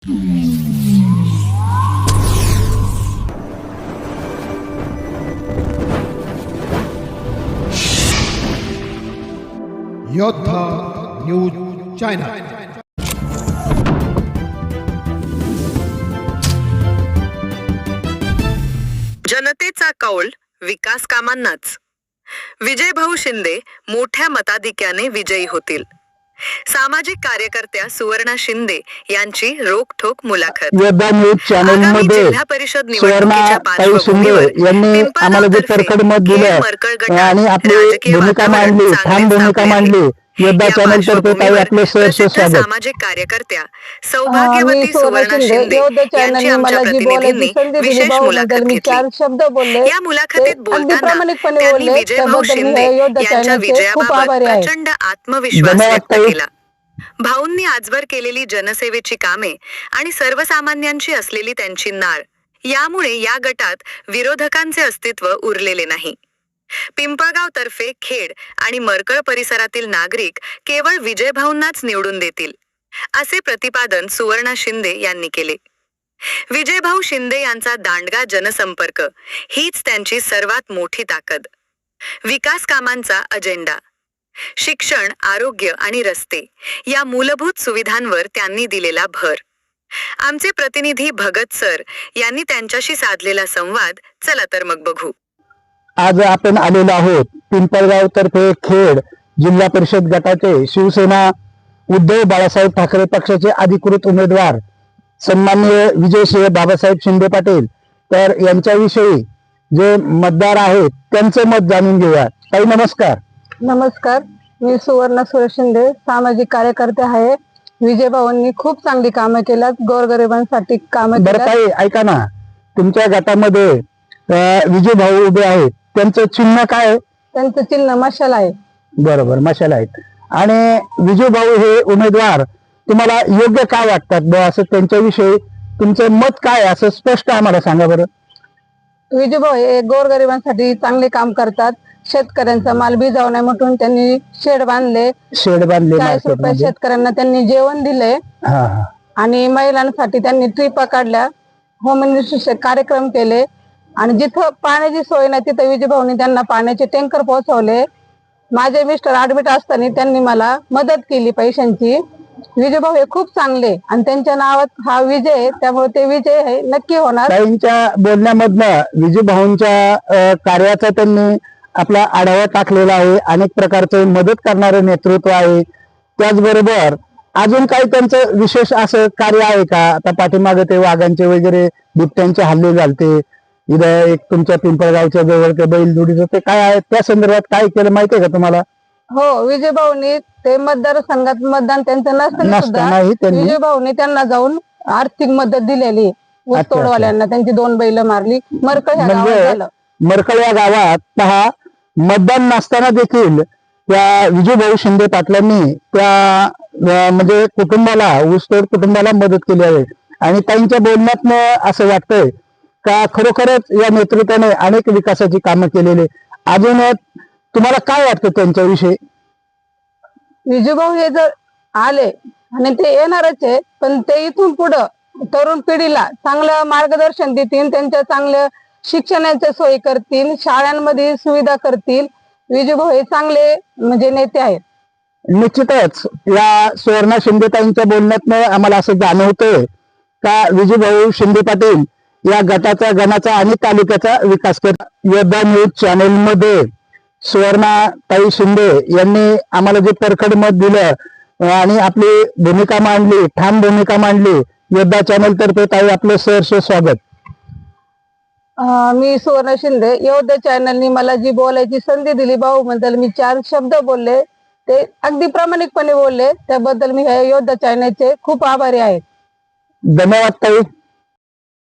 योद्धा news channel. जनतेचा कौल विकास कामांनाच। विजयभाऊ शिंदे मोठ्या मताधिक्याने विजयी होतील। सामाजिक कार्यकर्त्या सुवर्णा शिंदे यांची रोखठोक मुलाखत। योद्धा न्यूज चॅनल मध्ये जिल्हा परिषद निवडणुकीच्या पार्श्वभूमीवर यांनी आम्हाला जे परखड मत दिलं आणि आपली भूमिका मांडली, ठाम भूमिका मांडली। योद्धा चॅनल तर्फे ताई आपले सहर्ष स्वागत। सामाजिक कार्यकर्त्या सौभाग्यवती सुवर्णा शिंदे यांची आमच्या प्रतिनिधींनी विशेष मुलाखत घेतली। या मुलाखतीत बोलताना त्यांनी विजयभाऊ शिंदे यांच्या विजयाबाबत प्रचंड आत्मविश्वास व्यक्त केला। भाऊंनी आजवर केलेली जनसेवेची कामे आणि सर्वसामान्यांची असलेली त्यांची नाळ यामुळे या गटात विरोधकांचे अस्तित्व उरलेले नाही। पिंपळगाव तर्फे खेड आणि मरकळ परिसरातील नागरिक केवळ विजयभाऊंनाच निवडून देतील असे प्रतिपादन सुवर्णा शिंदे यांनी केले। विजयभाऊ शिंदे यांचा दांडगा जनसंपर्क हीच त्यांची सर्वात मोठी ताकद। विकास कामांचा अजेंडा, शिक्षण, आरोग्य आणि रस्ते या मूलभूत सुविधांवर त्यांनी दिलेला भर। आमचे प्रतिनिधी भगत सर यांनी त्यांच्याशी साधलेला संवाद चला तर मग बघू। आज आपण आलेलो आहोत पिंपळगाव तर्फे खेड जिल्हा परिषद गटाचे शिवसेना उद्धव बाळासाहेब ठाकरे पक्षाचे अधिकृत उमेदवार सन्माननीय विजयश्री बाबासाहेब शिंदे पाटील तर यांच्याविषयी जे मतदार आहेत त्यांचे मत जाणून घेऊया। ताई नमस्कार। नमस्कार, मी सुवर्णा सुरेश शिंदे, सामाजिक कार्यकर्ते आहे। विजयभाऊंनी खूप चांगली कामे केल्यात, गोरगरिबांसाठी कामे केल्यात। ताई ऐका ना, तुमच्या गटामध्ये विजयभाऊ उभे आहेत, त्यांचं चिन्ह काय आहे? त्यांचं चिन्ह मशाल आहे। बरोबर, मशाल आहेत। आणि विजयभाऊ हे उमेदवार तुम्हाला योग्य काय वाटतात असं त्यांच्याविषयी तुमचं मत काय असं स्पष्ट आम्हाला सांगा बरं। विजयभाऊ हे गोरगरिबांसाठी चांगले काम करतात। शेतकऱ्यांचा माल भिजावू नये म्हणून त्यांनी शेड बांधले 40 रुपये शेतकऱ्यांना त्यांनी जेवण दिले आणि महिलांसाठी त्यांनी ट्रिपा काढल्या, होम मिनिस्ट्रीचे कार्यक्रम केले आणि जिथं पाण्याची सोय नाही तिथं विजयभाऊंनी त्यांना पाण्याचे टँकर पोहोचवले। माझे मिस्टर ऍडमिट असताना त्यांनी मला मदत केली पैशांची। विजयभाऊ हे खूप चांगले आणि त्यांच्या नावात हा विजय, त्यामुळे ते विजय हे नक्की होणार। त्यांच्या बोलण्यामधनं विजयभाऊंच्या कार्याचा त्यांनी आपला आढावा टाकलेला आहे। अनेक प्रकारचे मदत करणारे नेतृत्व आहे। त्याचबरोबर अजून काही त्यांचं विशेष असं कार्य आहे का? आता पाठीमागे ते वाघांचे वगैरे बिबट्यांचे हल्ले झालते, इथं एक तुमच्या पिंपळगावच्या जवळ ते बैलजोडीचं ते काय आहे, त्या संदर्भात काय केलं माहिती आहे का तुम्हाला? हो, विजयभाऊंनी ते मतदारसंघात मतदान त्यांचं नसताना विजयभाऊंनी त्यांना जाऊन आर्थिक मदत दिलेली। ऊस तोडवाल्यांना त्यांची 2 बैल मारली। मरकळ या गावात पहा, मतदान नसताना देखील त्या विजयभाऊ शिंदे पाटलांनी त्या म्हणजे कुटुंबाला, ऊसतोड कुटुंबाला मदत केली आहे। आणि त्यांच्या बोलण्यातनं असं वाटतंय का खरोखरच या नेतृत्वाने अनेक विकासाची कामं केलेली। अजून तुम्हाला काय वाटतं त्यांच्याविषयी? विजयभाऊ हे जर आले आणि ते येणारच आहे, पण ते इथून पुढं तरुण पिढीला चांगलं मार्गदर्शन देतील, त्यांच्या चांगल्या शिक्षणाच्या सोयी करतील, शाळांमध्ये सुविधा करतील। विजयभाऊ हे चांगले म्हणजे नेते आहेत। निश्चितच या सुवर्णा शिंदेताईंच्या बोलण्यातनं आम्हाला असं जाणवतंय का विजयभाऊ शिंदे पाटील या गटाचा, गणाचा आणि तालुक्याचा विकास करतात। योद्धा न्यूज चॅनल मध्ये सुवर्णाताई शिंदे यांनी आम्हाला जे परखड मत दिलं आणि आपली भूमिका मांडली, ठाम भूमिका मांडली। योद्धा चॅनल तर्फे ताई आपलं सहर्ष स्वागत। मी सुवर्णा शिंदे, योद्धा चॅनलनी मला जी बोलायची संधी दिली, भाऊ बद्दल मी 4 शब्द बोलले, ते अगदी प्रामाणिकपणे बोलले, त्याबद्दल मी योद्धा चॅनलचे खूप आभारी आहे। धन्यवाद ताई।